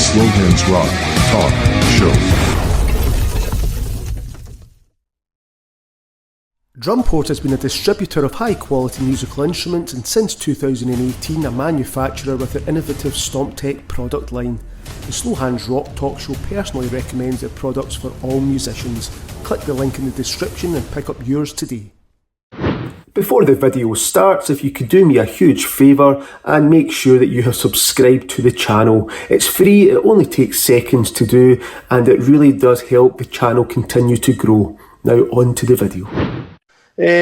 Slowhands Rock Talk Show. Drumport has been a distributor of high-quality musical instruments and since 2018 a manufacturer with an innovative StompTech product line. The Slowhands Rock Talk Show personally recommends their products for all musicians. Click the link in the description and pick up yours today. Before the video starts, if you could do me a huge favour and make sure that you have subscribed to the channel. It's free, it only takes seconds to do, and it really does help the channel continue to grow. Now on to the video.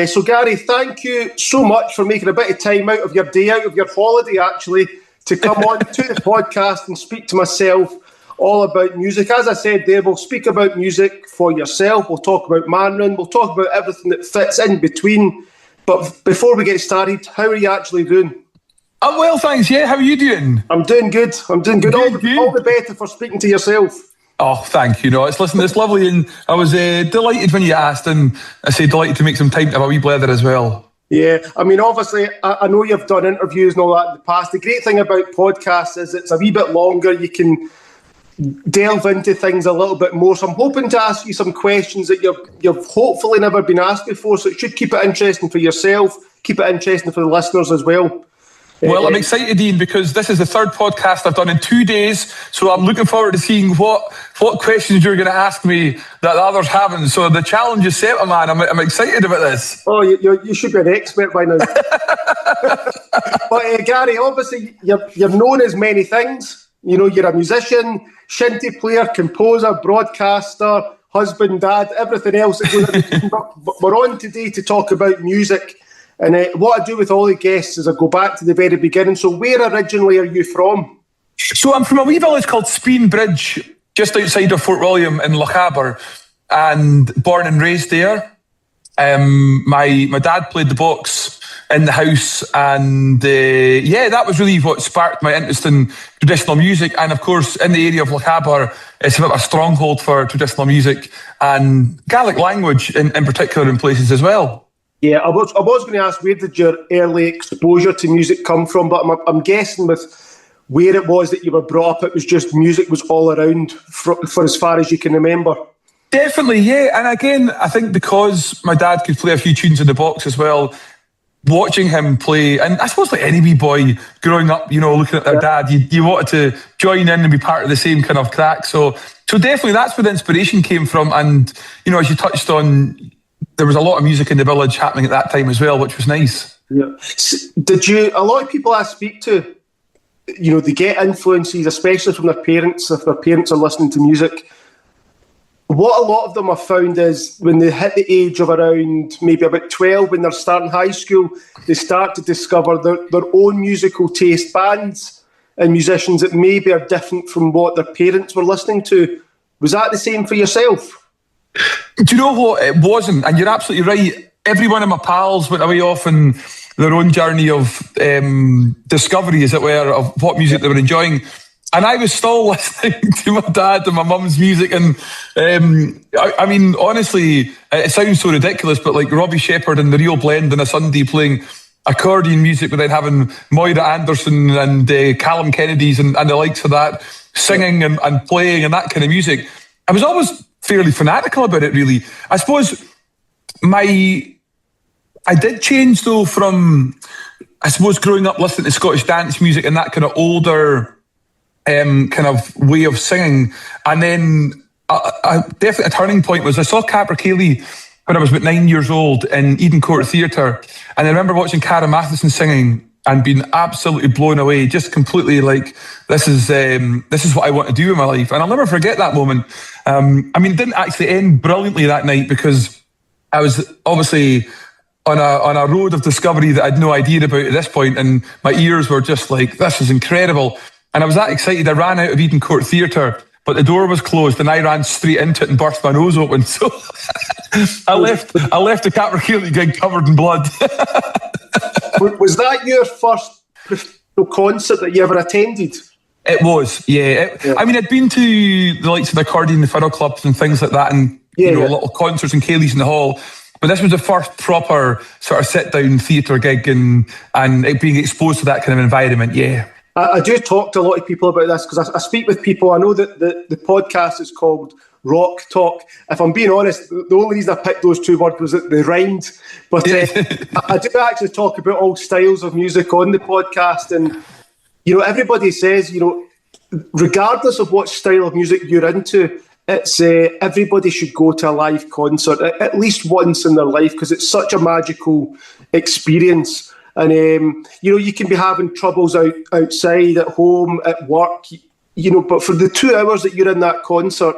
So Gary, thank you so much for making a bit of time out of your day, out of your holiday actually, to come on to the podcast and speak to myself all about music. As I said there, we'll speak about music for yourself, we'll talk about Mànran, we'll talk about everything that fits in between. But before we get started, how are you actually doing? I'm well, thanks, yeah. How are you doing? I'm doing good. All the better for speaking to yourself. Oh, thank you. No, it's lovely, and I was delighted when you asked, and I say delighted to make some time to have a wee blether as well. Yeah, I mean, obviously, I know you've done interviews and all that in the past. The great thing about podcasts is it's a wee bit longer. You can delve into things a little bit more. So I'm hoping to ask you some questions that you've hopefully never been asked before. So it should keep it interesting for yourself, keep it interesting for the listeners as well. Well, I'm excited, Ian, because this is the third podcast I've done in 2 days, so I'm looking forward to seeing what questions you're going to ask me that the others haven't. So the challenge is set, man. I'm excited about this. Oh, you should be an expert by now. But Gary, obviously you're known as many things. You know, you're a musician, shinty player, composer, broadcaster, husband, dad, everything else that goes in. But we're on today to talk about music. And what I do with all the guests is I go back to the very beginning. So where originally are you from? So I'm from a wee village called Speen Bridge, just outside of Fort William in Lochaber, and born and raised there. My dad played the box in the house, and that was really what sparked my interest in traditional music. And of course, in the area of Lochaber, it's a bit of a stronghold for traditional music and Gaelic language in particular in places as well. Yeah, I was going to ask, where did your early exposure to music come from? But I'm guessing with where it was that you were brought up, it was just music was all around for as far as you can remember. Definitely, yeah. And again, I think because my dad could play a few tunes in the box as well, watching him play, and I suppose like any wee boy growing up, you know, looking at their dad, you wanted to join in and be part of the same kind of crack. So definitely that's where the inspiration came from. And, you know, as you touched on, there was a lot of music in the village happening at that time as well, which was nice. Yeah. A lot of people I speak to, you know, they get influences, especially from their parents, if their parents are listening to music. What a lot of them have found is when they hit the age of around maybe about 12, when they're starting high school, they start to discover their own musical taste, bands and musicians that maybe are different from what their parents were listening to. Was that the same for yourself? Do you know what? It wasn't, and you're absolutely right. Every one of my pals went away off on their own journey of discovery, as it were, of what music they were enjoying. And I was still listening to my dad and my mum's music. And I mean, honestly, it sounds so ridiculous, but like Robbie Shepherd and the Real Blend on a Sunday playing accordion music, but then having Moira Anderson and Callum Kennedy's and the likes of that, singing and playing and that kind of music. I was always fairly fanatical about it, really. I suppose I did change though from, I suppose, growing up listening to Scottish dance music and that kind of older kind of way of singing. And then definitely a turning point was I saw Capercaillie when I was about 9 years old in Eden Court Theatre. And I remember watching Cara Matheson singing and being absolutely blown away, just completely like, this is what I want to do in my life. And I'll never forget that moment. I mean, it didn't actually end brilliantly that night because I was obviously on a road of discovery that I had no idea about at this point, and my ears were just like, this is incredible. And I was that excited, I ran out of Eden Court Theatre, but the door was closed and I ran straight into it and burst my nose open. So I left the Capercaillie gig covered in blood. Was that your first concert that you ever attended? It was, yeah. I mean, I'd been to the likes of the accordion, the fiddle clubs and things like that, and little concerts and Cayley's in the hall. But this was the first proper sort of sit-down theatre gig and it being exposed to that kind of environment, yeah. I do talk to a lot of people about this because I speak with people. I know that the podcast is called Rock Talk. If I'm being honest, the only reason I picked those two words was that they rhymed. But I do actually talk about all styles of music on the podcast. And, everybody says, regardless of what style of music you're into, it's everybody should go to a live concert at least once in their life because it's such a magical experience. And, you can be having troubles outside, at home, at work, but for the 2 hours that you're in that concert,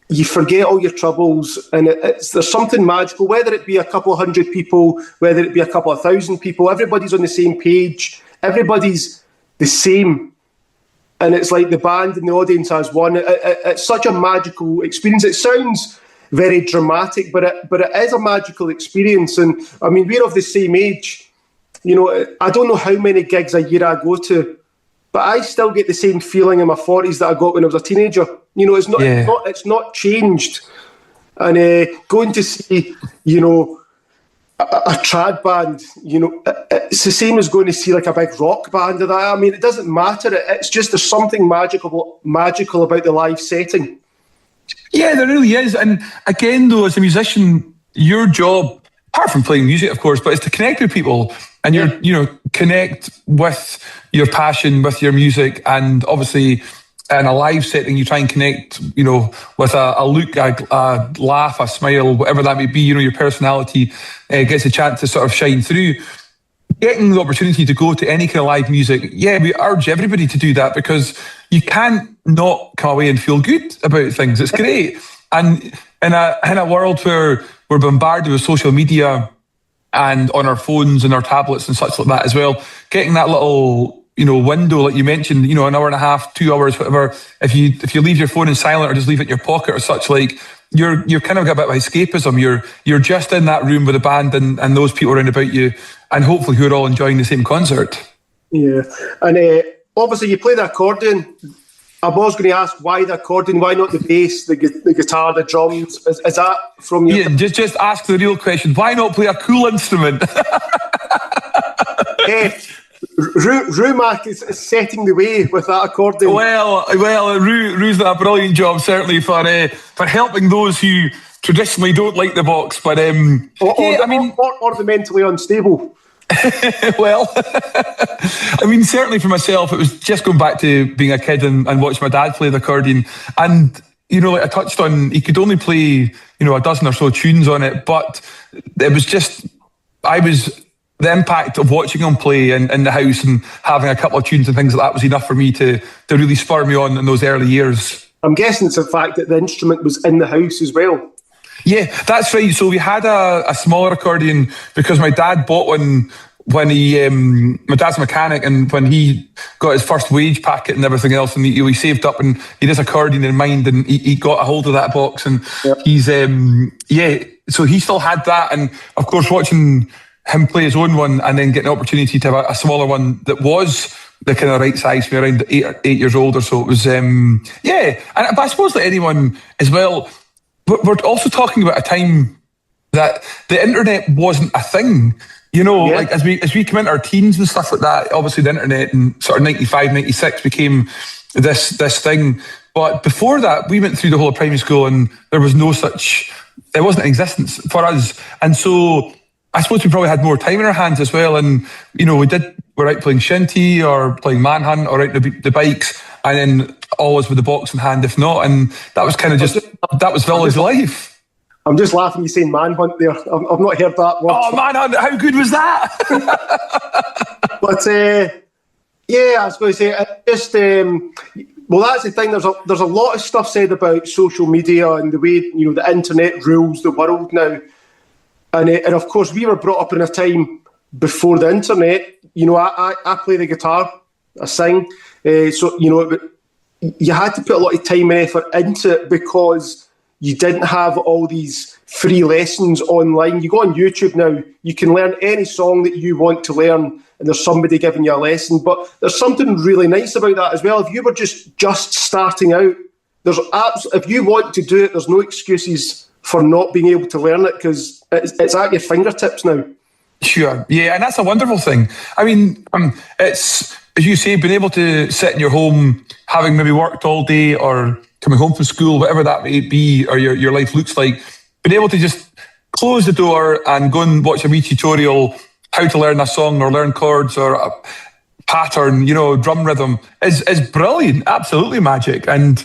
you forget all your troubles. And there's something magical, whether it be a couple of hundred people, whether it be a couple of thousand people, everybody's on the same page, everybody's the same. And it's like the band and the audience as one. It's such a magical experience. It sounds very dramatic, but it is a magical experience. And, I mean, we're of the same age. I don't know how many gigs a year I go to, but I still get the same feeling in my 40s that I got when I was a teenager. It's not changed. And going to see, a trad band, it's the same as going to see like a big rock band. I mean, it doesn't matter. It's just there's something magical about the live setting. Yeah, there really is. And again, though, as a musician, your job, apart from playing music, of course, but is to connect with people. And connect with your passion, with your music, and obviously in a live setting, you try and connect, with a look, a laugh, a smile, whatever that may be. Your personality gets a chance to sort of shine through. Getting the opportunity to go to any kind of live music, we urge everybody to do that because you can't not come away and feel good about things. It's great, and in a world where we're bombarded with social media and on our phones and our tablets and such like that as well, getting that little window like you mentioned, an hour and a half, 2 hours, whatever, if you leave your phone in silent or just leave it in your pocket or such, like you're kind of got a bit of escapism. You're just in that room with the band and those people around about you, and hopefully who are all enjoying the same concert. Yeah, and obviously you play the accordion. I was going to ask why the accordion, why not the bass, the guitar, the drums? Is that from you? Yeah, just ask the real question. Why not play a cool instrument? Rumac is setting the way with that accordion. Well, Ru's done a brilliant job, certainly, for helping those who traditionally don't like the box. But or the mentally unstable. Well, I mean, certainly for myself, it was just going back to being a kid and watching my dad play the accordion. And, like I touched on, he could only play, a dozen or so tunes on it. But it was just, the impact of watching him play in the house and having a couple of tunes and things like that was enough for me to really spur me on in those early years. I'm guessing it's the fact that the instrument was in the house as well. Yeah, that's right. So we had a smaller accordion because my dad bought one when my dad's a mechanic, and when he got his first wage packet and everything else, and he saved up and he had this accordion in mind, and he got a hold of that box, and he's so he still had that. And of course, watching him play his own one and then getting an opportunity to have a smaller one that was the kind of right size for me around 8 years old or so. It was, but I suppose that anyone as well, we're also talking about a time that the internet wasn't a thing. Like as we come into our teens and stuff like that, obviously the internet in sort of 95, 96 became this thing. But before that, we went through the whole of primary school and there was no such, it wasn't in existence for us. And so I suppose we probably had more time in our hands as well. And, we're out playing shinty or playing manhunt or out the bikes, and then always with the box in hand, if not. And that was kind of that was village life. I'm just laughing you saying manhunt there. I've not heard that word. Oh, manhunt, how good was that? But, I was going to say, just, well, that's the thing. There's a lot of stuff said about social media and the way, the internet rules the world now. And of course, we were brought up in a time before the internet. I play the guitar, I sing. So, you had to put a lot of time and effort into it because you didn't have all these free lessons online. You go on YouTube now, you can learn any song that you want to learn, and there's somebody giving you a lesson. But there's something really nice about that as well. If you were just starting out, if you want to do it, there's no excuses for not being able to learn it because it's at your fingertips now. Sure, yeah, and that's a wonderful thing. I mean, it's as you say, being able to sit in your home, having maybe worked all day or coming home from school, whatever that may be, or your life looks like, being able to just close the door and go and watch a wee tutorial how to learn a song or learn chords or a pattern, drum rhythm is brilliant, absolutely magic. And,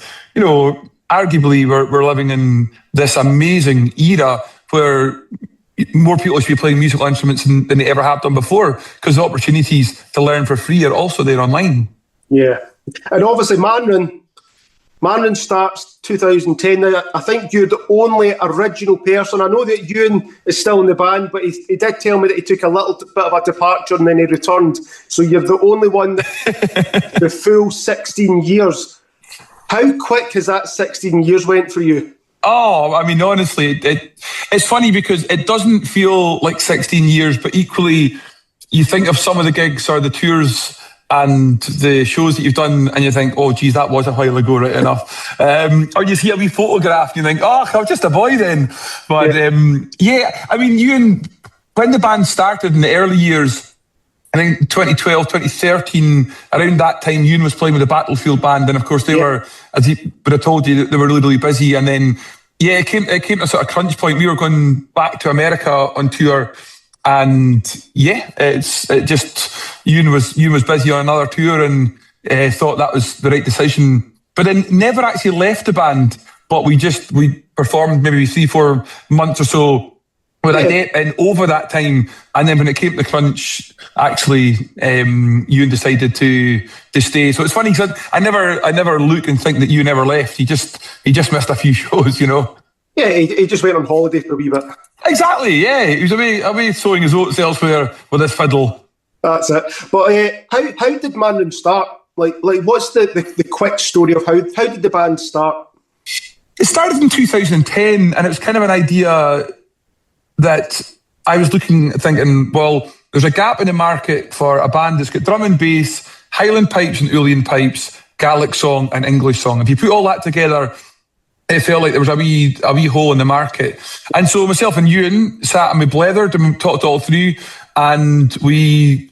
arguably we're living in this amazing era where more people should be playing musical instruments than they ever have done before, because the opportunities to learn for free are also there online. Yeah. And obviously Mànran starts 2010. Now, I think you're the only original person. I know that Ewan is still in the band, but he did tell me that he took a little bit of a departure and then he returned. So you're the only one the full 16 years. How quick has that 16 years went for you? Oh, I mean, honestly, it's funny because it doesn't feel like 16 years, but equally, you think of some of the gigs or the tours and the shows that you've done, and you think, oh, geez, that was a while ago, right enough. Or you see a wee photograph, and you think, oh, I was just a boy then. But I mean, Ewan, when the band started in the early years, I think 2012, 2013, around that time, Ewan was playing with the Battlefield band, and of course they were, as he would have told you, they were really, really busy. And then, it came to a sort of crunch point. We were going back to America on tour, and Ewan was busy on another tour, and thought that was the right decision. But then never actually left the band. But we performed maybe 3-4 months or so with a date in over that time, and then when it came to the crunch, actually, Ewan decided to stay. So it's funny because I never look and think that Ewan never left. He just missed a few shows, Yeah, he just went on holiday for a wee bit. Exactly. Yeah, he was away sowing his oats elsewhere with his fiddle. That's it. But how did Mànran start? Like what's the quick story of how did the band start? It started in 2010, and it was kind of an idea that I was thinking, well, there's a gap in the market for a band that's got drum and bass, Highland pipes and Uilleann pipes, Gaelic song and English song. If you put all that together, it felt like there was a wee hole in the market. And so myself and Ewan sat and we blethered and we talked all through, and we,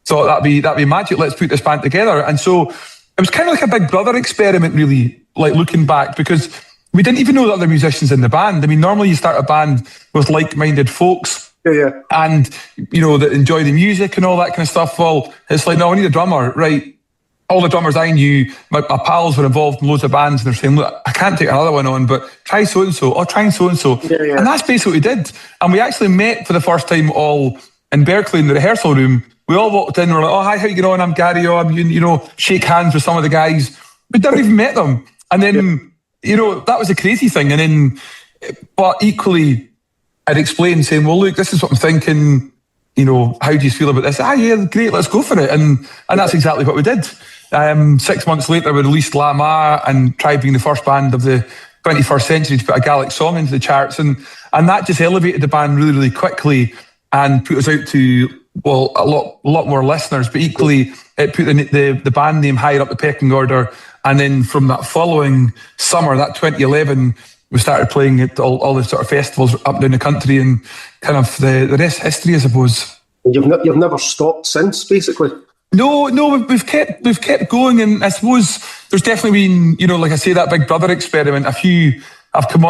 thought that'd be magic. Let's put this band together. And so it was kind of like a Big Brother experiment, really, like looking back, because we didn't even know the other musicians in the band. I mean, normally you start a band with like-minded folks, and that enjoy the music and all that kind of stuff. Well, it's like, no, I need a drummer, right? All the drummers I knew, my pals were involved in loads of bands, and they're saying, look, I can't take another one on, but try so and so, or try so and so. And that's basically what we did. And we actually met for the first time all in Berkeley in the rehearsal room. We all walked in and were like, oh, hi, how you getting on? I'm Gary. Oh, I'm Ewan, shake hands with some of the guys. We never even met them. And then that was a crazy thing. And then, but equally, I'd explain saying, well, look, this is what I'm thinking. How do you feel about this? Yeah, great, let's go for it. And that's exactly what we did. 6 months later, we released La Ma and tried being the first band of the 21st century to put a Gaelic song into the charts. And that just elevated the band really, really quickly and put us out to, well, a lot more listeners, but equally it put the band name higher up the pecking order. And then from that following summer, that 2011, we started playing at all the sort of festivals up and down the country, and kind of the rest history, I suppose. And you've never stopped since, basically. No, we've kept going, and I suppose there's definitely been, like I say, that Big Brother experiment. A few have come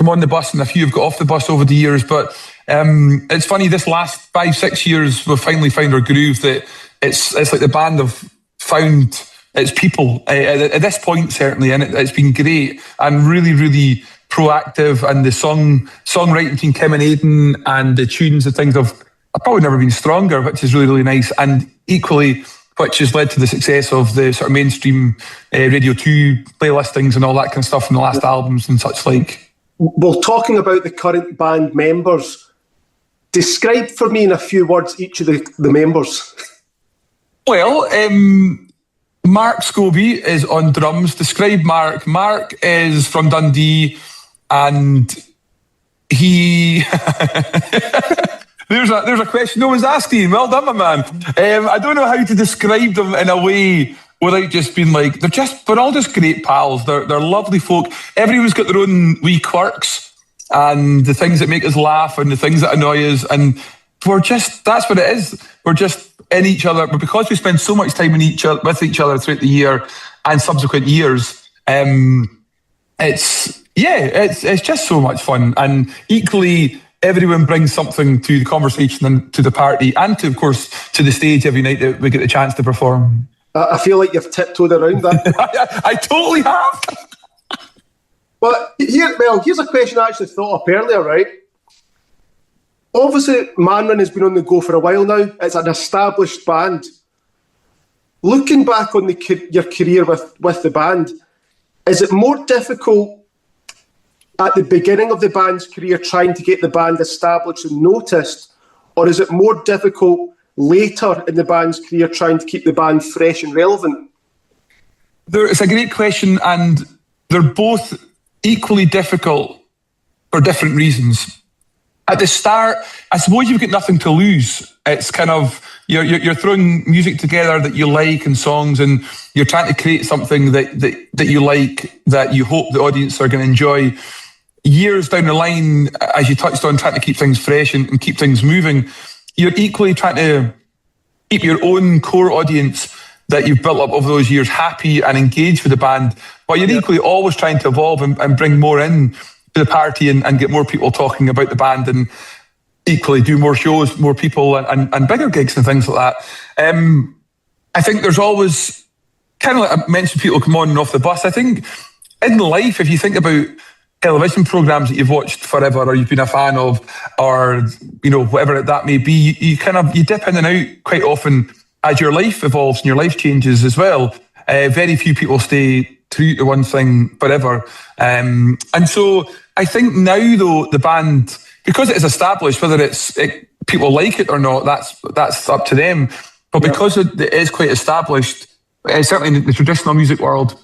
on the bus, and a few have got off the bus over the years. But it's funny, this last 5-6 years, we've finally found our groove. That it's like the band have found its people at this point, certainly, and it's been great and really, really proactive. And the songwriting between Kim and Aidan and the tunes and things have probably never been stronger, which is really, really nice. And equally, which has led to the success of the sort of mainstream Radio 2 playlistings and all that kind of stuff from the last albums and such like. Well, talking about the current band members, describe for me in a few words each of the members. Well, Mark Scobie is on drums. Describe Mark. Mark is from Dundee, and he... There's a question no one's asking. Well done, my man. I don't know how to describe them in a way without just being like, we're all just great pals. They're lovely folk. Everyone's got their own wee quirks and the things that make us laugh and the things that annoy us. And that's what it is. We're just in each other, but because we spend so much time with each other throughout the year and subsequent years, it's just so much fun. And equally, everyone brings something to the conversation and to the party, and to, of course, to the stage every night that we get the chance to perform. I feel like you've tiptoed around that. I totally have. But here's a question I actually thought up earlier, right? Obviously, Mànran has been on the go for a while now. It's an established band. Looking back on your career with the band, is it more difficult at the beginning of the band's career trying to get the band established and noticed, or is it more difficult later in the band's career trying to keep the band fresh and relevant? It's a great question, and they're both equally difficult for different reasons. At the start, I suppose you've got nothing to lose. It's kind of, you're throwing music together that you like and songs, and you're trying to create something that you like, that you hope the audience are going to enjoy. Years down the line, as you touched on, trying to keep things fresh and keep things moving, you're equally trying to keep your own core audience that you've built up over those years happy and engaged with the band, but you're equally always trying to evolve and bring more in to the party and get more people talking about the band, and equally do more shows, more people and bigger gigs and things like that. I think there's always, kind of like I mentioned, people come on and off the bus. I think in life, if you think about television programs that you've watched forever or you've been a fan of, or whatever that may be, you dip in and out quite often as your life evolves and your life changes as well. Very few people stay true to one thing forever, and so I think now, though, the band, because it is established, whether people like it or not, that's up to them. But because it is quite established, certainly in the traditional music world,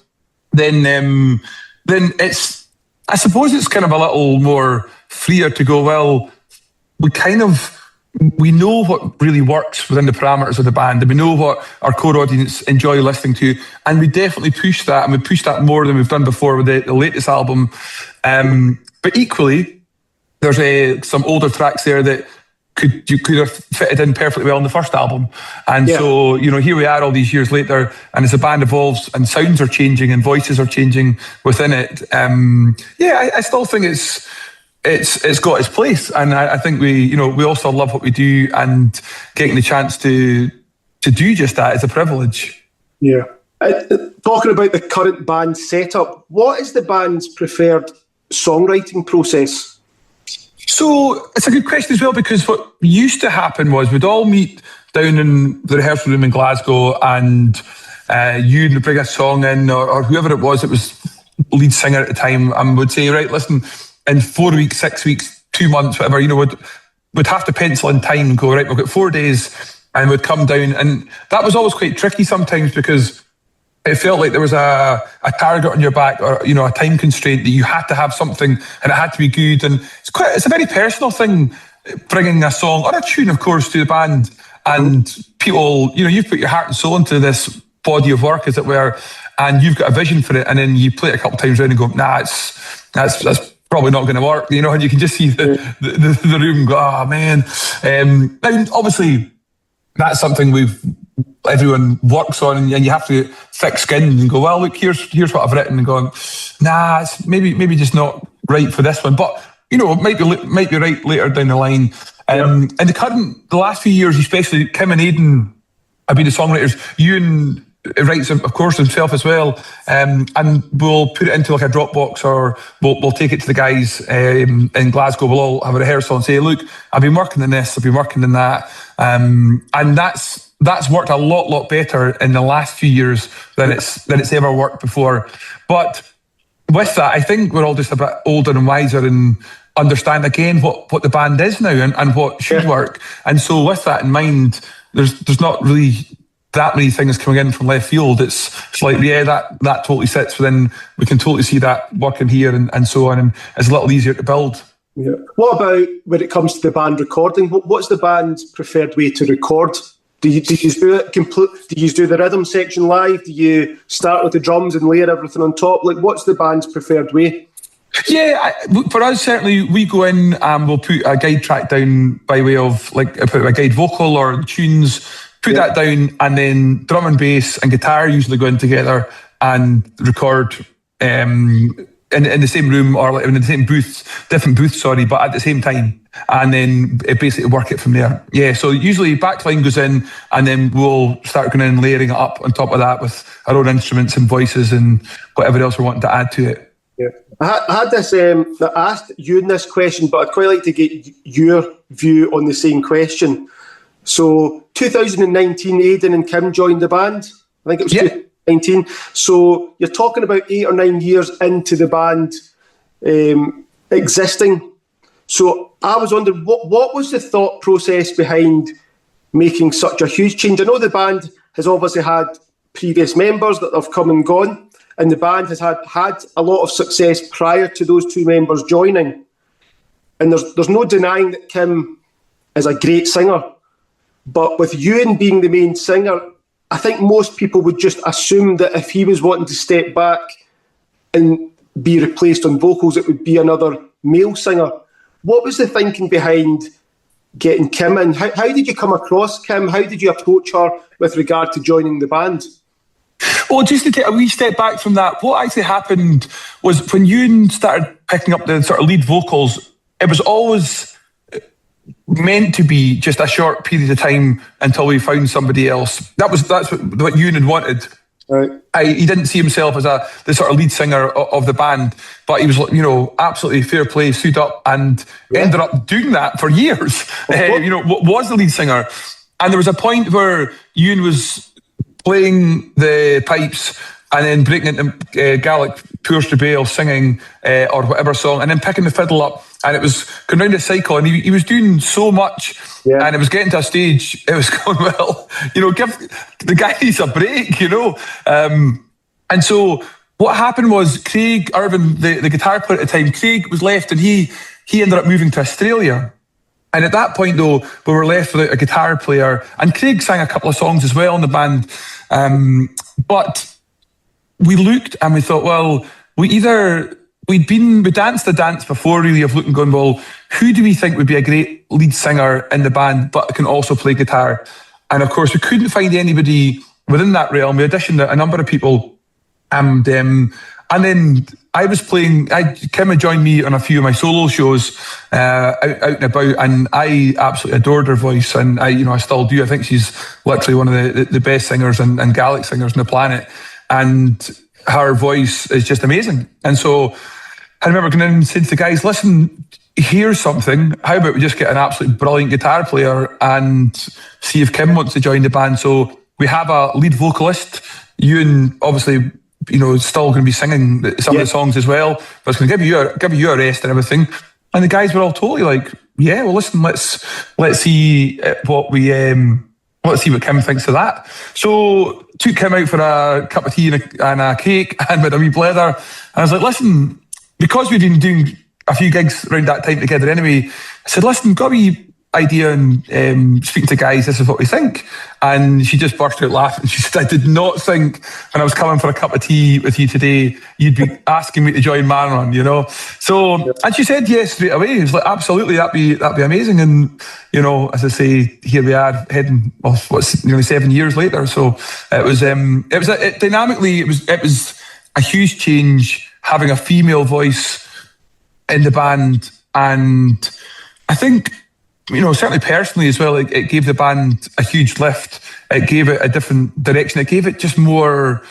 then it's, I suppose it's kind of a little more freer to go, well, we know what really works within the parameters of the band, and we know what our core audience enjoy listening to, and we definitely push that, and we push that more than we've done before with the latest album. But equally, there's some older tracks there that you could have fitted in perfectly well in the first album. And so, here we are all these years later, and as the band evolves and sounds are changing and voices are changing within it, I still think it's got its place. And I think we also love what we do, and getting the chance to do just that is a privilege. Yeah. Talking about the current band setup, what is the band's preferred songwriting process? So it's a good question as well, because what used to happen was we'd all meet down in the rehearsal room in Glasgow, and you'd bring a song in, or whoever it was lead singer at the time, and would say, right, listen, in 4 weeks, 6 weeks, 2 months, whatever, we'd have to pencil in time and go, right, we've got 4 days, and we'd come down. And that was always quite tricky sometimes, because it felt like there was a target on your back, or a time constraint that you had to have something and it had to be good. And it's a very personal thing, bringing a song or a tune, of course, to the band, and people, you've put your heart and soul into this body of work, as it were, and you've got a vision for it, and then you play it a couple of times around and go, nah, that's probably not going to work, and you can just see the room go, oh man. Now, obviously, that's something everyone works on, and you have to thick skin and go, well, look, here's what I've written, and going, nah, it's maybe just not right for this one, but it might be right later down the line. And the last few years, especially, Kim and Aidan have been the songwriters. Ewan writes, of course, himself as well, and we'll put it into like a Dropbox, or we'll take it to the guys in Glasgow. We'll all have a rehearsal and say, look, I've been working on this, I've been working on that, and that's worked a lot better in the last few years than it's ever worked before. But with that, I think we're all just a bit older and wiser, and understand again what the band is now, and what should work. And so with that in mind, there's not really that many things coming in from left field. It's like, that totally sits within, we can totally see that working here, and so on, and it's a little easier to build. Yeah. What about when it comes to the band recording? What's the band's preferred way to record? Do you do it complete? Do you do the rhythm section live? Do you start with the drums and layer everything on top? Like, what's the band's preferred way? Yeah, for us, certainly, we go in and we'll put a guide track down by way of, like, a guide vocal or tunes put that down, and then drum and bass and guitar usually go in together and record in the same room, or like in the same booth, different booths, sorry, but at the same time, and then basically work it from there. Yeah, so usually backline goes in, and then we'll start going in and layering it up on top of that with our own instruments and voices and whatever else we're wanting to add to it. Yeah, I had this. I asked you this question, but I'd quite like to get your view on the same question. So, 2019, Aidan and Kim joined the band. I think it was 2019. So, you're talking about 8 or 9 years into the band existing. So, I was wondering, what was the thought process behind making such a huge change? I know the band has obviously had previous members that have come and gone, and the band has had a lot of success prior to those two members joining. And there's no denying that Kim is a great singer. But with Ewan being the main singer, I think most people would just assume that if he was wanting to step back and be replaced on vocals, it would be another male singer. What was the thinking behind getting Kim in? How did you come across Kim? How did you approach her with regard to joining the band? Well, just to take a wee step back from that, what actually happened was when Ewan started picking up the sort of lead vocals, it was always meant to be just a short period of time until we found somebody else. That's what Ewan had wanted. Right. He didn't see himself as the sort of lead singer of the band, but he was, absolutely fair play, suited up, and ended up doing that for years. Was the lead singer, and there was a point where Ewan was playing the pipes and then breaking into Gaelic Pure Strebale singing or whatever song, and then picking the fiddle up, and it was going round a cycle, and he was doing so much, and it was getting to a stage, it was going, well, give the guys a break, and so what happened was Craig Irvin, the guitar player at the time, Craig was left, and he ended up moving to Australia. And at that point, though, we were left without a guitar player, and Craig sang a couple of songs as well in the band, but we looked and we thought, well, we danced the dance before, really, of looking, going, well, who do we think would be a great lead singer in the band but can also play guitar? And of course, we couldn't find anybody within that realm. We auditioned a number of people, and then I was playing. Kim had joined me on a few of my solo shows out and about, and I absolutely adored her voice, and I still do. I think she's literally one of the best singers and Gaelic singers on the planet, and her voice is just amazing. And so I remember going in and saying to the guys, listen, here's something. How about we just get an absolutely brilliant guitar player and see if Kim wants to join the band? So we have a lead vocalist. Ewan, obviously, still going to be singing some of the songs as well, but it's going to give you a rest and everything. And the guys were all totally like, yeah, well, listen, let's see let's see what Kim thinks of that. So took Kim out for a cup of tea and a cake, and with a wee blether. And I was like, listen, because we've been doing a few gigs around that time together anyway, I said, listen, got a wee idea and speaking to guys, this is what we think. And she just burst out laughing. She said, I did not think when I was coming for a cup of tea with you today, you'd be asking me to join Mànran, So, and she said yes straight away. It was like, absolutely, that'd be amazing. And, as I say, here we are heading off, nearly 7 years later. So it was dynamically, it was a huge change having a female voice in the band. And I think, certainly personally as well, it gave the band a huge lift. It gave it a different direction. It gave it just more,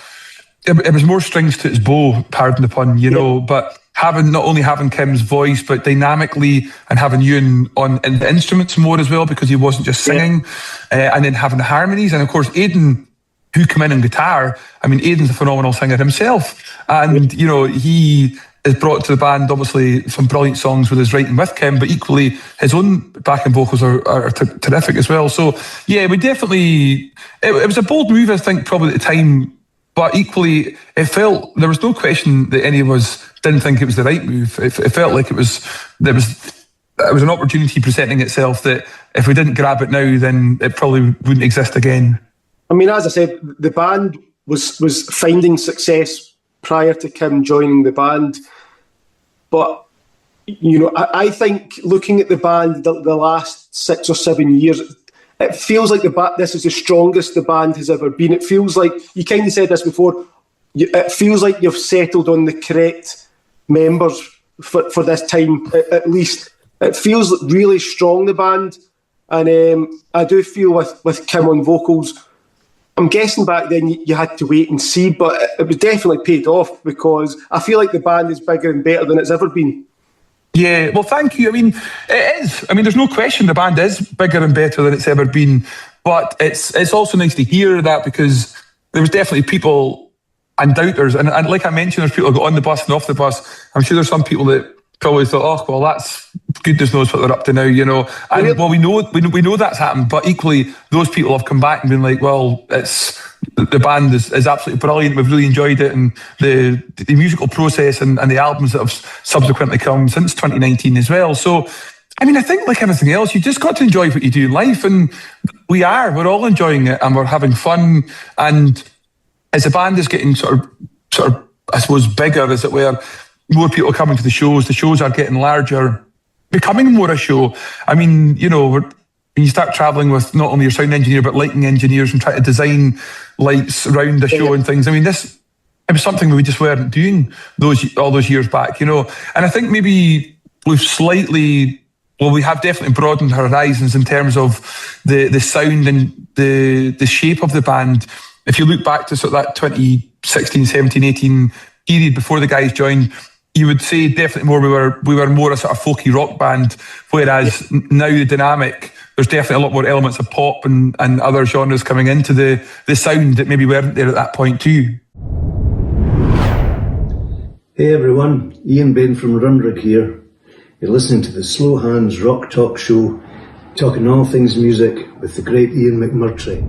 it was more strings to its bow, pardon the pun, but not only having Kim's voice, but dynamically, and having Ewan on in the instruments more as well, because he wasn't just singing, and then having the harmonies. And of course, Aidan, who came in on guitar, Aidan's a phenomenal singer himself. And, he has brought to the band, obviously, some brilliant songs with his writing with Kim, but equally his own backing vocals are terrific as well. So, yeah, we definitely, it was a bold move, I think, probably at the time, but equally, it felt, there was no question that any of us didn't think it was the right move. It felt like it was an opportunity presenting itself that if we didn't grab it now, then it probably wouldn't exist again. As I said, the band was finding success prior to Kim joining the band. But, I think looking at the band the last 6 or 7 years, it feels like this is the strongest the band has ever been. It feels like, you kind of said this before, it feels like you've settled on the correct members for this time, at least. It feels really strong, the band. And I do feel with Kim on vocals, I'm guessing back then you had to wait and see, but it was definitely paid off, because I feel like the band is bigger and better than it's ever been. Yeah, well, thank you. I mean, it is. I mean, there's no question the band is bigger and better than it's ever been. But it's also nice to hear that, because there was definitely people and doubters. And like I mentioned, there's people who got on the bus and off the bus. I'm sure there's some people that probably thought, oh, well, that's goodness knows what they're up to now, you know. And well, we know that's happened, but equally, those people have come back and been like, well, the band is absolutely brilliant. We've really enjoyed it, and the musical process and the albums that have subsequently come since 2019 as well. So, I mean, I think like everything else, you just got to enjoy what you do in life, and we're all enjoying it, and we're having fun. And as the band is getting sort of, I suppose, bigger, as it were, more people coming to the shows are getting larger, becoming more a show. I mean, you know, when you start travelling with not only your sound engineer, but lighting engineers, and try to design lights around the show and things. I mean, it was something we just weren't doing all those years back, you know. And I think maybe we have definitely broadened our horizons in terms of the sound and the shape of the band. If you look back to sort of that 2016, 17, 18 period before the guys joined, you would say definitely more we were more a sort of folky rock band, whereas now the dynamic, there's definitely a lot more elements of pop and other genres coming into the sound that maybe weren't there at that point too. Hey everyone, Ian Bain from Runrig here. You're listening to the Slowhands Rock Talk Show, talking all things music with the great Ian McMurtry.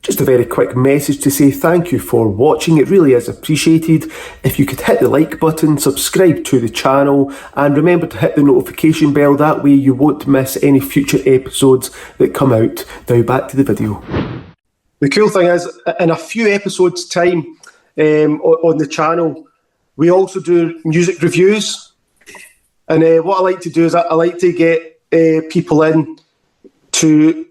Just a very quick message to say thank you for watching. It really is appreciated. If you could hit the like button, subscribe to the channel, and remember to hit the notification bell. That way you won't miss any future episodes that come out. Now back to the video. The cool thing is, in a few episodes' time on the channel, we also do music reviews. And what I like to do is I like to get people in to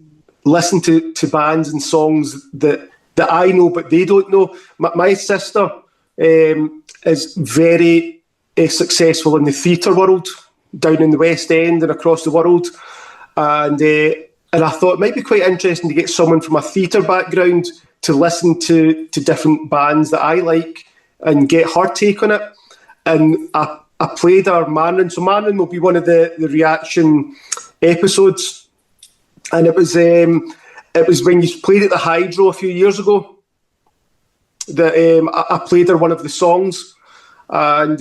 listen to bands and songs that I know but they don't know. My sister is very successful in the theatre world, down in the West End and across the world. And I thought it might be quite interesting to get someone from a theatre background to listen to different bands that I like and get her take on it. And I played her Mànran. So Mànran will be one of the reaction episodes. And it was when you played at the Hydro a few years ago that I played her one of the songs, and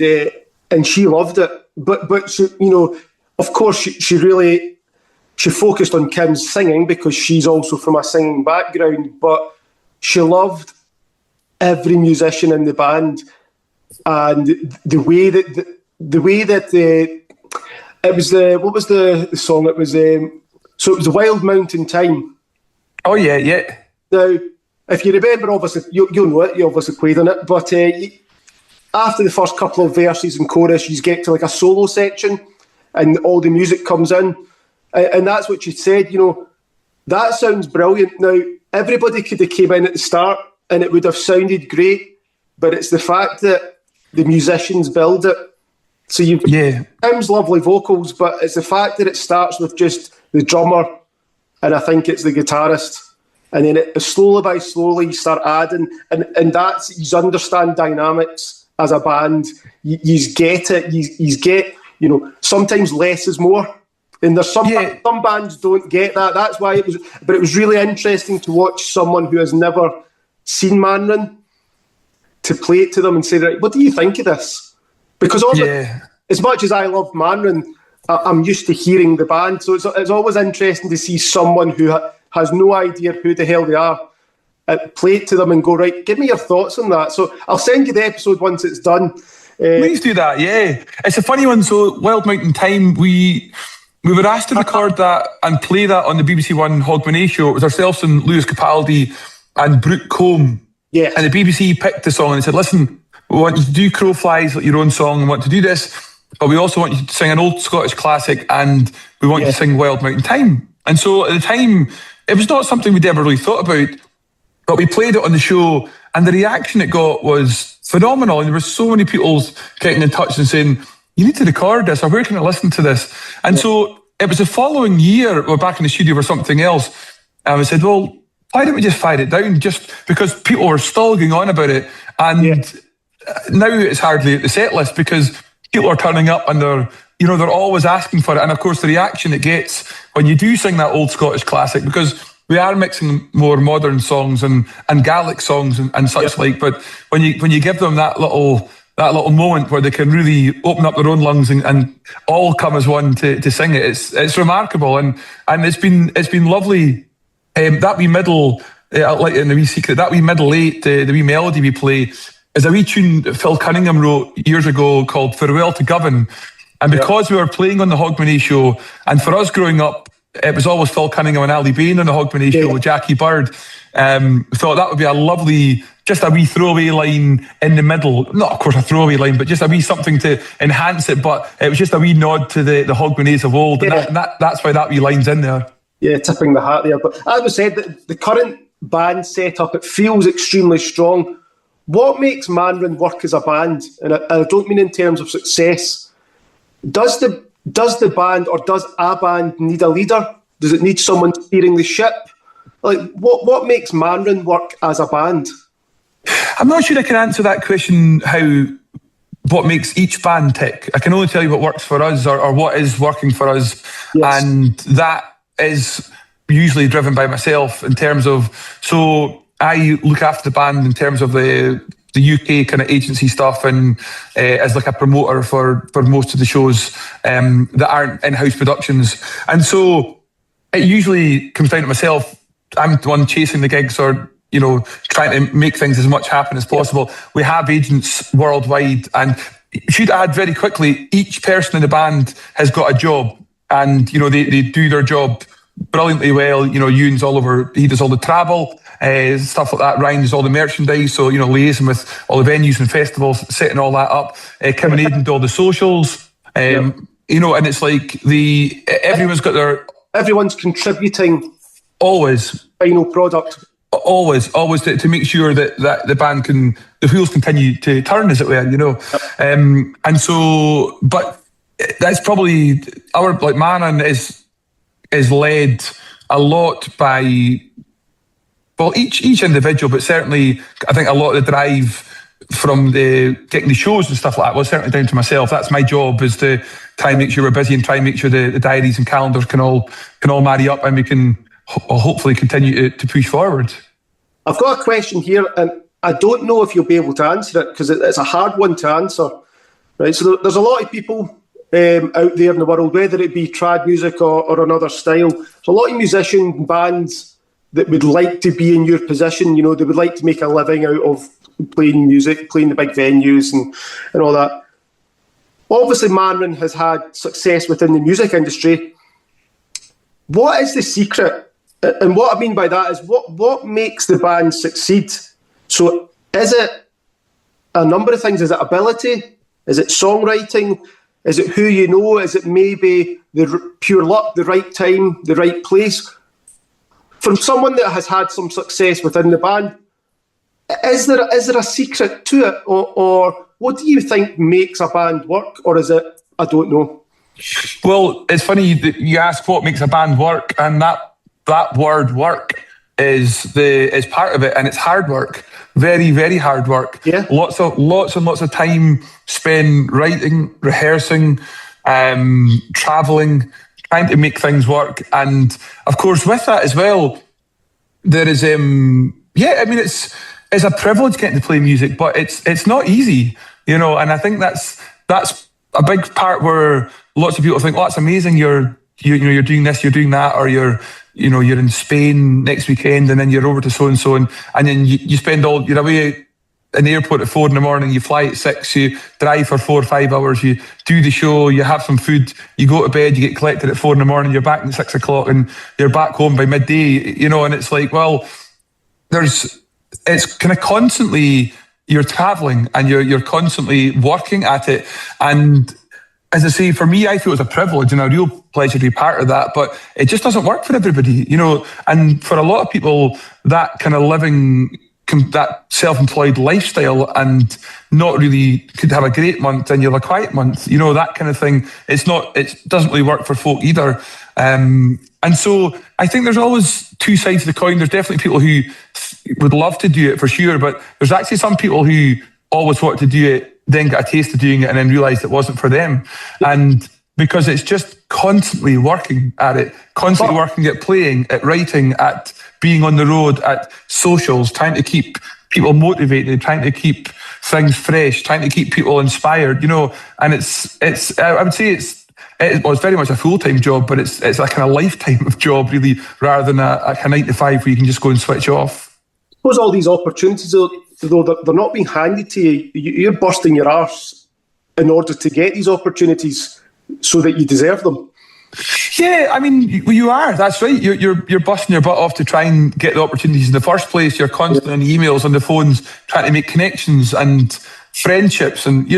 she loved it. But she, you know, of course she focused on Kim's singing because she's also from a singing background. But she loved every musician in the band, and the way that it was what was the song? It was. So it was a Wild Mountain Time. Oh, yeah. Now, if you remember, obviously, you'll know it, you obviously played on it, but after the first couple of verses and chorus, you get to like a solo section and all the music comes in. And that's what you said, you know, that sounds brilliant. Now, everybody could have came in at the start and it would have sounded great, but it's the fact that the musicians build it. So Tim's lovely vocals, but it's the fact that it starts with just the drummer, and I think it's the guitarist, and then slowly you start adding, and that's, you understand dynamics as a band. You get it. You get, you know, sometimes less is more, and there's some bands don't get that. That's why it was really interesting to watch someone who has never seen Mànran to play it to them and say, right, what do you think of this? Because as much as I love Mànran, I'm used to hearing the band, so it's always interesting to see someone who has no idea who the hell they are play it to them and go, right, give me your thoughts on that. So I'll send you the episode once it's done. Please do that, yeah. It's a funny one. So Wild Mountain Time, we were asked to record that and play that on the BBC One Hogmanay show. It was ourselves and Lewis Capaldi and Brooke Combe. Yes. And the BBC picked the song and said, listen, we want you to do Crow Flies, like your own song, and want to do this. but we also want you to sing an old Scottish classic, and we want you to sing Wild Mountain Thyme. And so at the time, it was not something we'd ever really thought about, but we played it on the show, and the reaction it got was phenomenal. And there were so many people getting in touch and saying, you need to record this, or where can I listen to this? And so it was the following year, we're back in the studio for something else, and we said, well, why don't we just fire it down? Just because people were still going on about it. And now it's hardly at the set list because people are turning up and they're always asking for it. And of course, the reaction it gets when you do sing that old Scottish classic, because we are mixing more modern songs and Gaelic songs and such like. But when you give them that little moment where they can really open up their own lungs and all come as one to sing it, it's remarkable. And it's been lovely. That wee middle, I'll let you in the wee secret, that wee middle eight, the wee melody we play, is a wee tune that Phil Cunningham wrote years ago called Farewell to Govan. And because we were playing on the Hogmanay show, and for us growing up, it was always Phil Cunningham and Ali Bain on the Hogmanay show with Jackie Bird. We thought that would be a lovely, just a wee throwaway line in the middle. Not, of course, a throwaway line, but just a wee something to enhance it. But it was just a wee nod to the Hogmanays of old. And that's why that wee line's in there. Yeah, tipping the hat there. But as we said, the current band setup, it feels extremely strong. What makes Mànran work as a band? And I don't mean in terms of success. Does the band, or does a band need a leader? Does it need someone steering the ship? Like, what makes Mànran work as a band? I'm not sure I can answer that question, what makes each band tick. I can only tell you what works for us or what is working for us. Yes. And that is usually driven by myself in terms of, so I look after the band in terms of the UK kind of agency stuff, and as like a promoter for most of the shows that aren't in-house productions. And so it usually comes down to myself. I'm the one chasing the gigs, or trying to make things as much happen as possible. Yeah. We have agents worldwide, and should add very quickly, each person in the band has got a job, and they do their job brilliantly well. Ewan's all over, he does all the travel, stuff like that. Ryan does all the merchandise, so liaising with all the venues and festivals, setting all that up. Kim and Aidan do all the socials, and it's like everyone's contributing always final product. Always to make sure that the band the wheels continue to turn, as it were, and so, but that's probably Mànran is led a lot by, well, each individual, but certainly I think a lot of the drive from getting the shows and stuff like that was certainly down to myself. That's my job, is to try and make sure we're busy and try and make sure the diaries and calendars can all marry up, and we can hopefully continue to push forward. I've got a question here, and I don't know if you'll be able to answer it, because it's a hard one to answer. Right, so there's a lot of people out there in the world, whether it be trad music or another style. There's a lot of musicians and bands that would like to be in your position. They would like to make a living out of playing music, playing the big venues and all that. Obviously, Mànran has had success within the music industry. What is the secret? And what I mean by that is what makes the band succeed? So is it a number of things? Is it ability? Is it songwriting? Is it who you know? Is it maybe the pure luck, the right time, the right place? From someone that has had some success within the band, is there a secret to it? Or what do you think makes a band work? Or is it, I don't know? Well, it's funny that you ask what makes a band work, and that word work is part of it, and it's hard work. Very, very hard work. Yeah. Lots and lots of time spent writing, rehearsing, traveling, trying to make things work. And of course, with that as well, there is it's a privilege getting to play music, but it's not easy, and I think that's a big part where lots of people think, oh, that's amazing, you're doing this, you're doing that, or you're in Spain next weekend, and then you're over to so and so, and then you spend you're away in the airport at 4 a.m, you fly at 6, you drive for 4 or 5 hours, you do the show, you have some food, you go to bed, you get collected at 4 a.m, you're back at 6 o'clock, and you're back home by midday, and it's like, well, it's kind of constantly, you're traveling and you're constantly working at it, and as I say, for me, I feel it's a privilege and a real pleasure to be part of that, but it just doesn't work for everybody, and for a lot of people, that kind of living, that self-employed lifestyle and not really could have a great month and you have a quiet month, that kind of thing. It doesn't really work for folk either. And so I think there's always two sides of the coin. There's definitely people who would love to do it for sure, but there's actually some people who always want to do it, then got a taste of doing it and then realised it wasn't for them. And because it's just constantly working at it, constantly working at playing, at writing, at being on the road, at socials, trying to keep people motivated, trying to keep things fresh, trying to keep people inspired, and it's I would say it's very much a full-time job, but it's a kind of lifetime of job really, rather than a 9 to 5 where you can just go and switch off. I suppose all these opportunities, though they're not being handed to you, you're busting your arse in order to get these opportunities so that you deserve them. Yeah, I mean, you are. That's right. You're busting your butt off to try and get the opportunities in the first place. You're constantly on emails, on the phones, trying to make connections and friendships and,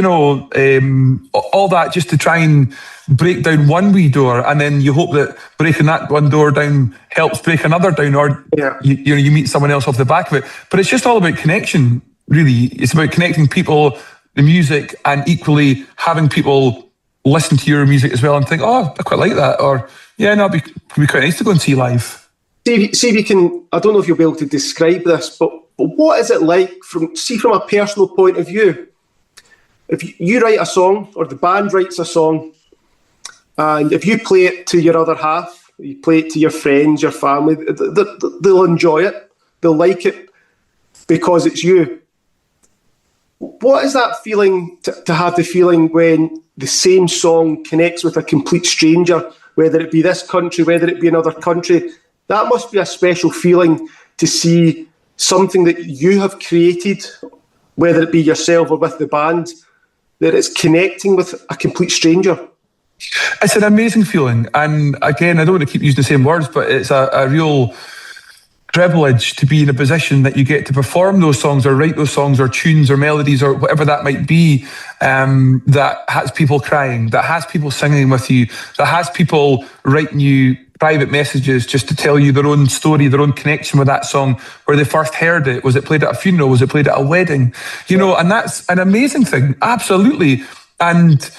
all that just to try and break down one wee door, and then you hope that breaking that one door down helps break another down, or you meet someone else off the back of it. But it's just all about connection, really. It's about connecting people, the music, and equally having people listen to your music as well and think, oh, I quite like that, or it'd be quite nice to go and see live. See if you can, I don't know if you'll be able to describe this, but what is it like from a personal point of view? If you write a song, or the band writes a song, and if you play it to your other half, you play it to your friends, your family, they'll enjoy it, they'll like it because it's you. What is that feeling, to have the feeling when the same song connects with a complete stranger, whether it be this country, whether it be another country? That must be a special feeling, to see something that you have created, whether it be yourself or with the band, that it's connecting with a complete stranger. It's an amazing feeling. And again, I don't want to keep using the same words, but it's a real privilege to be in a position that you get to perform those songs, or write those songs, or tunes, or melodies, or whatever that might be, that has people crying, that has people singing with you, that has people writing you private messages just to tell you their own story, their own connection with that song, where they first heard it. Was it played at a funeral? Was it played at a wedding? And that's an amazing thing, absolutely. And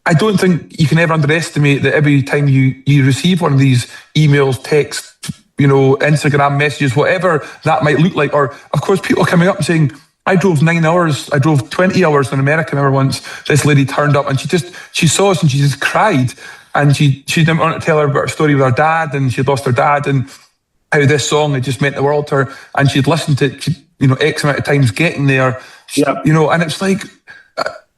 I don't think you can ever underestimate that every time you receive one of these emails, texts, Instagram messages, whatever that might look like, or of course people coming up and saying, I drove 9 hours, I drove 20 hours in America. I remember once this lady turned up and she saw us and she just cried, and she didn't want to tell her about her story with her dad, and she'd lost her dad, and how this song had just meant the world to her, and she'd listened to it, X amount of times getting there, and it's like,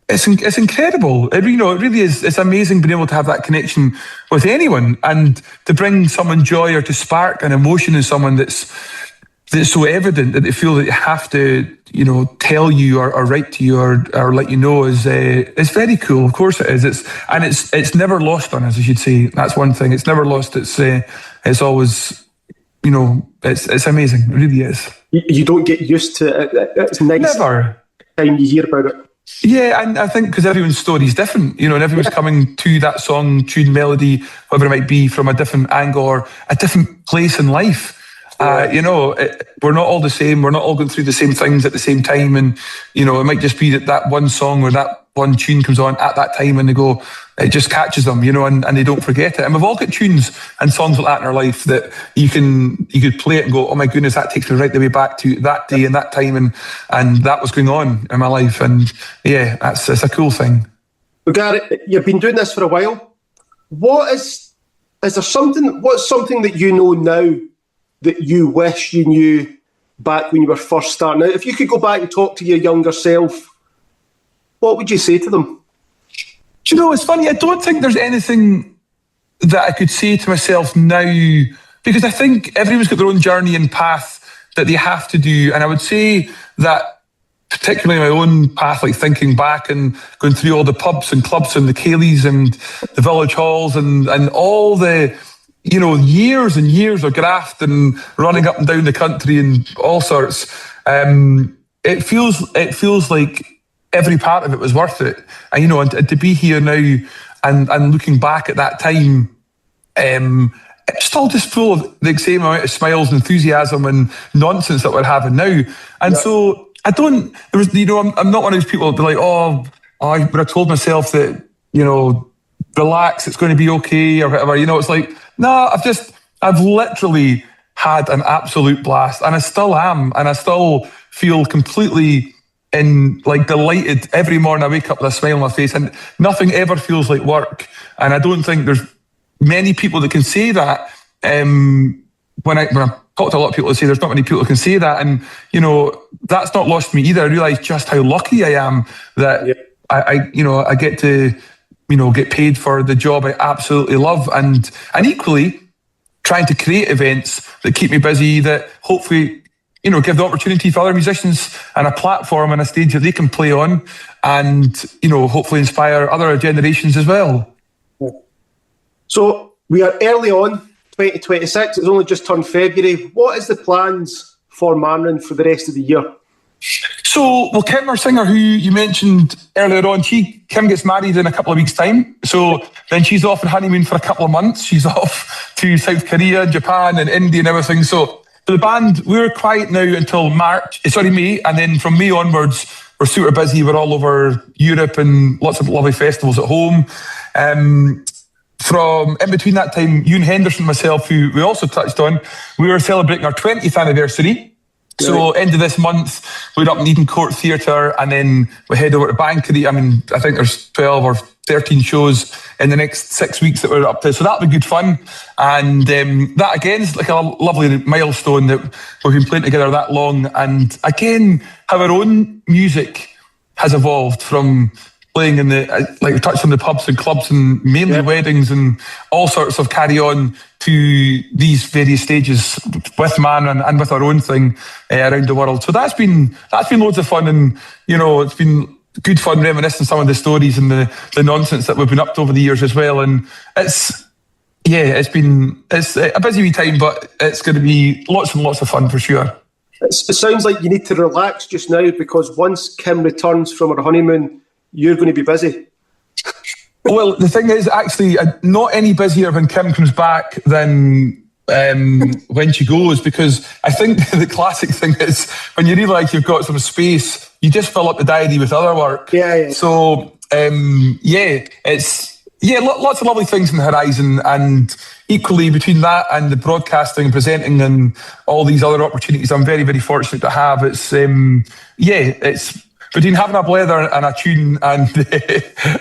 it's incredible. It really is. It's amazing being able to have that connection with anyone, and to bring someone joy, or to spark an emotion in someone that's so evident that they feel that they have to, tell you or write to you or let you know is it's very cool. Of course it is. It's never lost on us, I should say. That's one thing. It's never lost. It's always, it's amazing. It really is. You don't get used to it. It's nice. Never. Time you hear about it. Yeah, and I think because everyone's story is different, and everyone's coming to that song, tune, melody, whatever it might be, from a different angle or a different place in life. We're not all the same. We're not all going through the same things at the same time. And, it might just be that one song or that one tune comes on at that time and it just catches them, and they don't forget it. And we've all got tunes and songs like that in our life that you could play it and go, oh my goodness, that takes me right the way back to that day and that time. And that was going on in my life. And yeah, it's a cool thing. Well, Gary, you've been doing this for a while. What's something that you know now that you wish you knew back when you were first starting out? If you could go back and talk to your younger self, what would you say to them? Do you know, it's funny, I don't think there's anything that I could say to myself now, because I think everyone's got their own journey and path that they have to do. And I would say that, particularly my own path, like thinking back and going through all the pubs and clubs and the Cayleys and the village halls and all the, years and years of graft and running up and down the country and all sorts. It feels like every part of it was worth it. And, you know, and to be here now and looking back at that time, it's still just full of the same amount of smiles and enthusiasm and nonsense that we're having now. And so I'm not one of those people that be like, I would have told myself that, you know, relax, it's going to be okay or whatever. You know, it's like, no, I've literally had an absolute blast, and I still am, and I still feel completely delighted every morning I wake up with a smile on my face, and nothing ever feels like work. And I don't think there's many people that can say that. When I talk to a lot of people, that say there's not many people that can say that, and you know, that's not lost me either. I realise just how lucky I am that I get to, you know, get paid for the job I absolutely love, and equally trying to create events that keep me busy, that hopefully, you know, give the opportunity for other musicians and a platform and a stage that they can play on, and, you know, hopefully inspire other generations as well. So we are early on, 2026. It's only just turned February. What is the plans for Mànran for the rest of the year? So, well, Kim, our singer, who you mentioned earlier on, Kim gets married in a couple of weeks' time. So then she's off on honeymoon for a couple of months. She's off to South Korea, Japan, and India and everything. So for the band, we're quiet now until May, and then from May onwards, we're super busy. We're all over Europe and lots of lovely festivals at home. From in between that time, Ewan Henderson and myself, who we also touched on, we were celebrating our 20th anniversary. So end of this month, we're up in Eden Court Theatre, and then we head over to Bankery. I mean, I think there's 12 or 13 shows in the next 6 weeks that we're up to. So that'll be good fun. And that, again, is like a lovely milestone that we've been playing together that long. And again, how our own music has evolved from playing in the, like we touched on, the pubs and clubs and mainly weddings and all sorts of carry on, to these various stages with Mànran and with our own thing around the world. So that's been loads of fun, and you know, it's been good fun reminiscing some of the stories and the nonsense that we've been up to over the years as well. And it's a busy wee time, but it's going to be lots and lots of fun for sure. It sounds like you need to relax just now, because once Kim returns from her honeymoon, you're going to be busy. Well, the thing is, actually, not any busier when Kim comes back than when she goes, because I think the classic thing is when you realise you've got some space, you just fill up the diary with other work. Yeah. So, lots of lovely things on the horizon, and equally between that and the broadcasting, presenting, and all these other opportunities I'm very, very fortunate to have. It's it's between having a blether and a tune and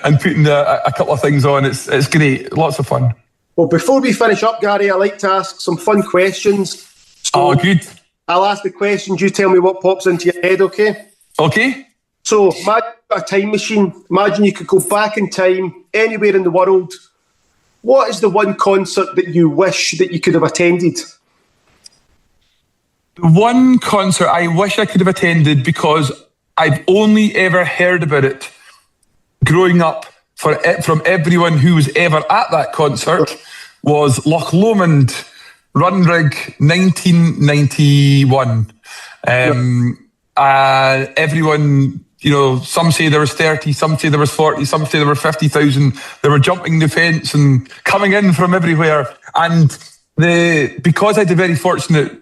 and putting a couple of things on, it's great. Lots of fun. Well, before we finish up, Gary, I like to ask some fun questions. So good. I'll ask the questions, you tell me what pops into your head, okay? Okay. So, imagine a time machine. Imagine you could go back in time, anywhere in the world. What is the one concert that you wish that you could have attended? The one concert I wish I could have attended, because I've only ever heard about it growing up from everyone who was ever at that concert, was Loch Lomond, Runrig, 1991. Everyone, you know, some say there was 30, some say there was 40, some say there were 50,000. They were jumping the fence and coming in from everywhere. And because I had the very fortunate,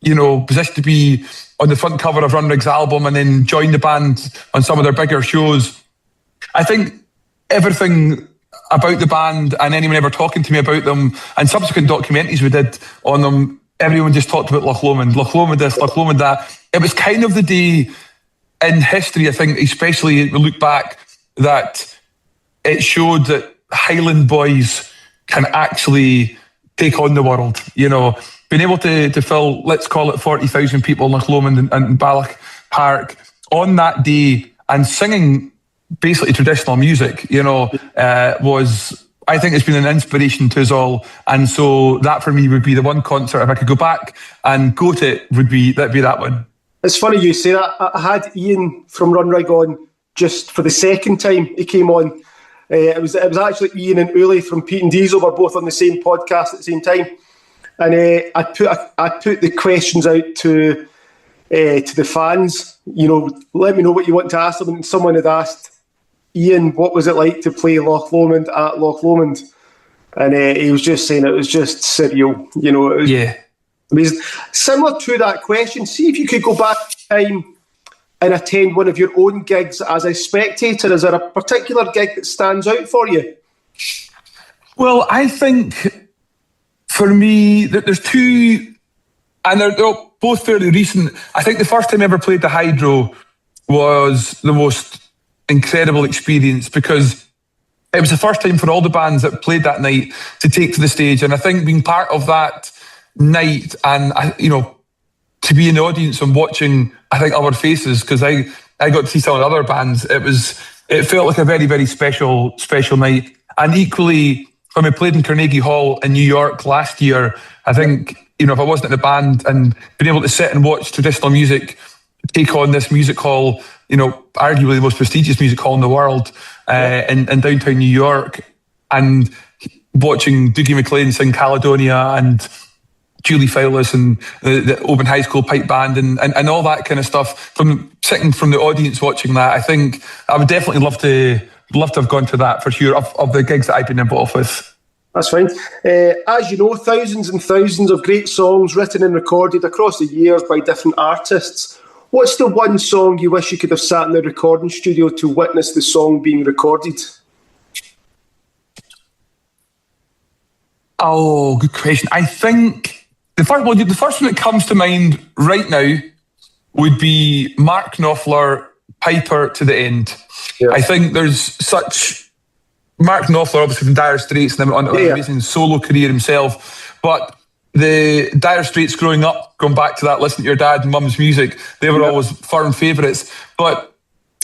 you know, position to be on the front cover of Runrig's album and then join the band on some of their bigger shows, I think everything about the band and anyone ever talking to me about them and subsequent documentaries we did on them, everyone just talked about Loch Lomond this, Loch Lomond that. It was kind of the day in history, I think, especially we look back, that it showed that Highland boys can actually take on the world, you know. Being able to fill, let's call it 40,000 people in Loch Lomond and Balloch Park on that day and singing basically traditional music, you know, I think it's been an inspiration to us all. And so that for me would be the one concert, if I could go back and go to it, that'd be that one. It's funny you say that. I had Ian from Runrig on just for the second time he came on. It was actually Ian and Uli from Pete and Diesel were both on the same podcast at the same time. And I put the questions out to to the fans, let me know what you want to ask them. And someone had asked Ian, what was it like to play Loch Lomond at Loch Lomond? And he was just saying it was just surreal. It was amazing. Similar to that question, see if you could go back in time and attend one of your own gigs as a spectator. Is there a particular gig that stands out for you? Well, I think for me, there's two, and they're both fairly recent. I think the first time I ever played the Hydro was the most incredible experience because it was the first time for all the bands that played that night to take to the stage. And I think being part of that night and, to be in the audience and watching, I think, our faces, because I got to see some of the other bands, it felt like a very, very special night. And equally, when we played in Carnegie Hall in New York last year, I think, if I wasn't in the band and being able to sit and watch traditional music take on this music hall, arguably the most prestigious music hall in the world, in downtown New York, and watching Dougie MacLean sing Caledonia and Julie Fowlis and the Open High School Pipe Band and all that kind of stuff, from sitting from the audience watching that, I think I would definitely love to have gone to that for sure, of the gigs that I've been involved with. That's fine. As you know, thousands and thousands of great songs written and recorded across the years by different artists. What's the one song you wish you could have sat in the recording studio to witness the song being recorded? Oh, good question. I think the first one that comes to mind right now would be Mark Knopfler, Piper to the End. Yeah. I think there's such... Mark Knopfler, obviously from Dire Straits, and then on an amazing solo career himself. But the Dire Straits growing up, going back to that, listening to your dad and mum's music, they were always firm favourites. But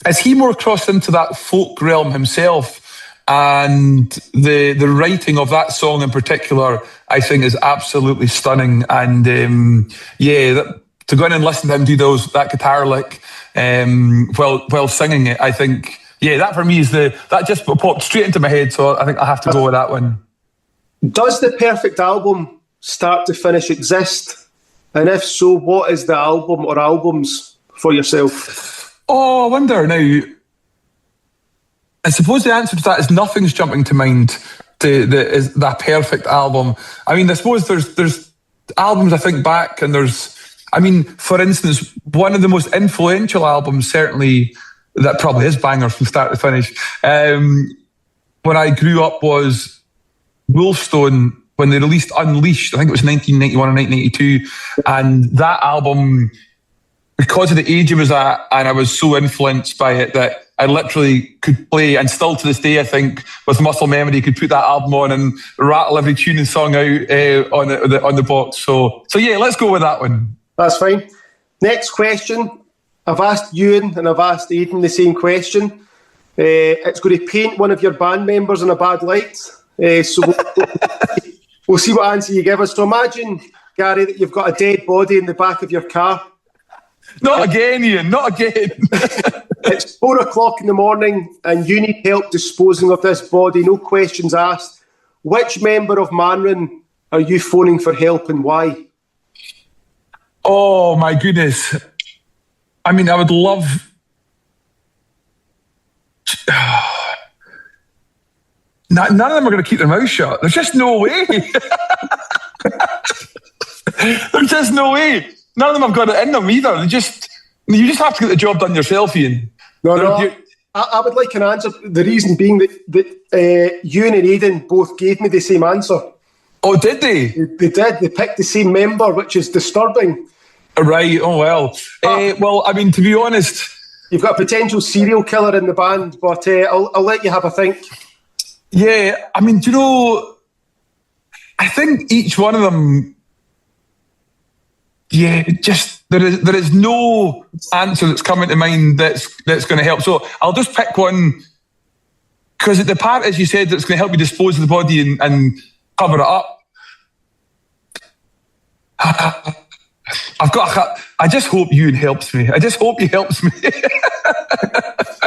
as he more crossed into that folk realm himself, and the writing of that song in particular, I think is absolutely stunning. And to go in and listen to him do that guitar lick while singing it, I think... Yeah, that for me is that just popped straight into my head, so I think I have to go with that one. Does the perfect album, start to finish, exist? And if so, what is the album or albums for yourself? Oh, I wonder now. I suppose the answer to that is nothing's jumping to mind. Is that perfect album? I mean, I suppose there's albums I think back, and for instance, one of the most influential albums, certainly. That probably is bangers from start to finish. When I grew up was Wolfstone, when they released Unleashed. I think it was 1991 or 1992. And that album, because of the age it was at, and I was so influenced by it that I literally could play, and still to this day, I think, with muscle memory, could put that album on and rattle every tune and song out on the box. So yeah, let's go with that one. That's fine. Next question. I've asked Ewan and I've asked Aidan the same question. It's going to paint one of your band members in a bad light. So we'll see what answer you give us. So imagine, Gary, that you've got a dead body in the back of your car. Not again, Ian, not again. It's 4:00 in the morning and you need help disposing of this body, no questions asked. Which member of Mànran are you phoning for help and why? Oh, my goodness. I mean, I would love... None of them are going to keep their mouth shut. There's just no way. There's just no way. None of them have got it in them either. You just have to get the job done yourself, Ian. No. I would like an answer. The reason being that Ewan and Aidan both gave me the same answer. Oh, did they? They did. They picked the same member, which is disturbing. Right, oh well. Well, I mean, to be honest... You've got a potential serial killer in the band, but I'll let you have a think. Yeah, I mean, do you know... I think each one of them... Yeah, just... There is no answer that's coming to mind that's going to help. So I'll just pick one, because the part, as you said, that's going to help you dispose of the body and cover it up. I just hope Ewan helps me. I just hope he helps me.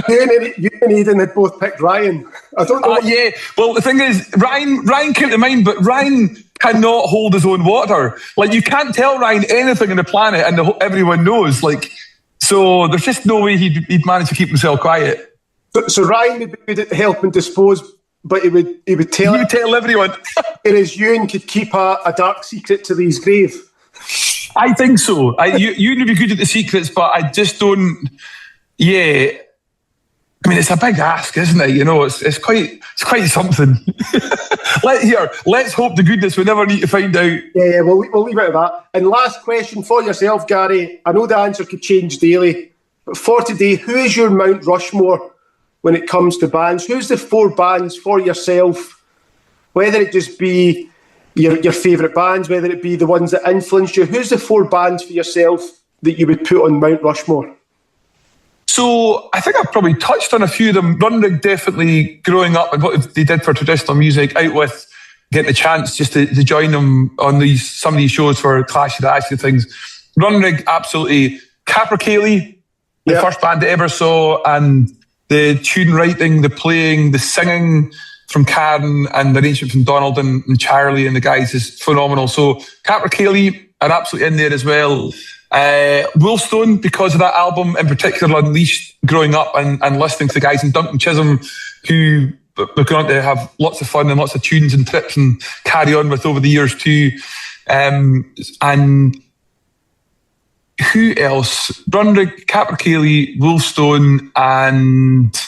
You and Aidan had both picked Ryan. I don't know. Yeah. Well, the thing is, Ryan came to mind, but Ryan cannot hold his own water. Like, you can't tell Ryan anything on the planet and everyone knows. Like, so there's just no way he'd manage to keep himself quiet. So Ryan would be good at helping dispose, but he would tell everyone. Whereas Ewan could keep a dark secret to his grave. I think so. You would be good at the secrets, but I just don't. Yeah, I mean, it's a big ask, isn't it? You know, it's quite something. Let's hope to goodness we never need to find out. Yeah, we'll leave it at that. And last question for yourself, Gary. I know the answer could change daily, but for today, who is your Mount Rushmore when it comes to bands? Who's the 4 bands for yourself? Whether it just be your favourite bands, whether it be the ones that influenced you, who's the 4 bands for yourself that you would put on Mount Rushmore? So I think I've probably touched on a few of them. Runrig, definitely growing up and what they did for traditional music, out with getting a chance just to join them on some of these shows for Clash of the Ice and things. Runrig, absolutely. Capercaillie, the first band I ever saw, and the tune writing, the playing, the singing from Karen and the arrangement from Donald and Charlie and the guys is phenomenal. So Capercaillie are absolutely in there as well. Woolstone, because of that album in particular, Unleashed, growing up and listening to the guys in Duncan Chisholm, who we're going to have lots of fun and lots of tunes and trips and carry on with over the years too. And who else? Runrig, Capercaillie, Woolstone, and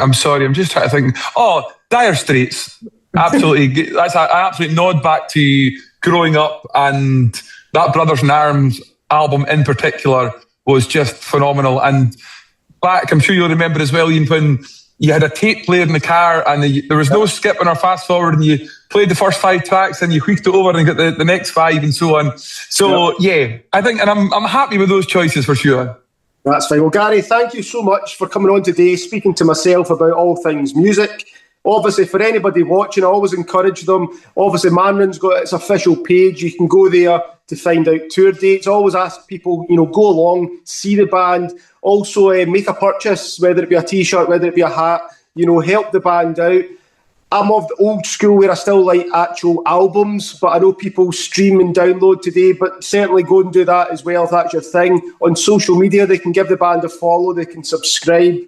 I'm sorry, I'm just trying to think. Oh, Dire Straits. Absolutely. That's an absolute nod back to growing up, and that Brothers in Arms album in particular was just phenomenal. And back, I'm sure you'll remember as well, Ian, when you had a tape player in the car and there was no skipping or fast forward, and you played the first 5 tracks and you tweaked it over and got the next 5 and so on. So yeah, I think, and I'm happy with those choices for sure. That's fine. Well, Gary, thank you so much for coming on today, speaking to myself about all things music. Obviously, for anybody watching, I always encourage them. Obviously, Mànran's got its official page. You can go there to find out tour dates. I always ask people, go along, see the band. Also, make a purchase, whether it be a T-shirt, whether it be a hat. Help the band out. I'm of the old school where I still like actual albums, but I know people stream and download today, but certainly go and do that as well if that's your thing. On social media, they can give the band a follow, they can subscribe.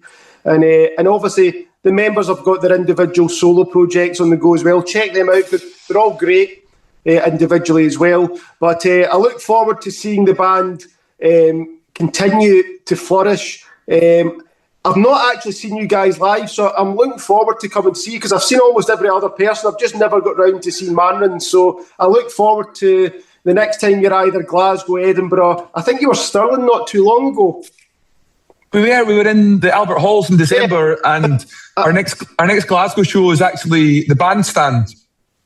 And obviously, the members have got their individual solo projects on the go as well. Check them out, but they're all great individually as well. But I look forward to seeing the band continue to flourish. I've not actually seen you guys live, so I'm looking forward to come and see, because I've seen almost every other person. I've just never got round to seeing Mànran. So I look forward to the next time you're either Glasgow, Edinburgh. I think you were Stirling not too long ago. We were in the Albert Halls in December, and our next Glasgow show is actually the Bandstand.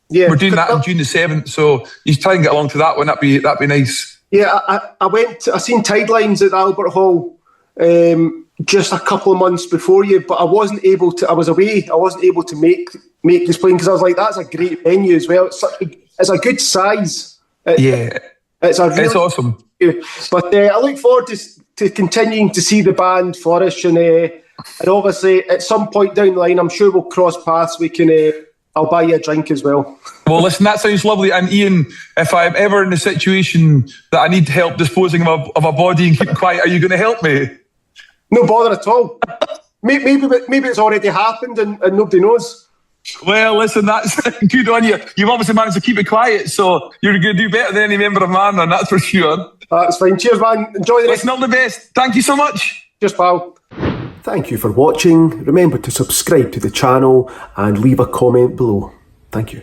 Yeah, we're doing that on June the 7th, so you try and get along to that one. That'd be nice. Yeah, I seen Tidelines at the Albert Hall just a couple of months before you, but I wasn't able to. I was away. I wasn't able to make this playing, because I was like, that's a great venue as well. It's a good size. It's awesome. But I look forward to continuing to see the band flourish, and obviously at some point down the line, I'm sure we'll cross paths. We can. I'll buy you a drink as well. Well, listen, that sounds lovely. And Ian, if I'm ever in a situation that I need help disposing of a body and keeping quiet, are you going to help me? No bother at all. Maybe it's already happened and nobody knows. Well, listen, that's good on you. You've obviously managed to keep it quiet, so you're going to do better than any member of Mànran, that's for sure. That's fine. Cheers, man. Enjoy the rest. Listen, all the best. Thank you so much. Cheers, pal. Thank you for watching. Remember to subscribe to the channel and leave a comment below. Thank you.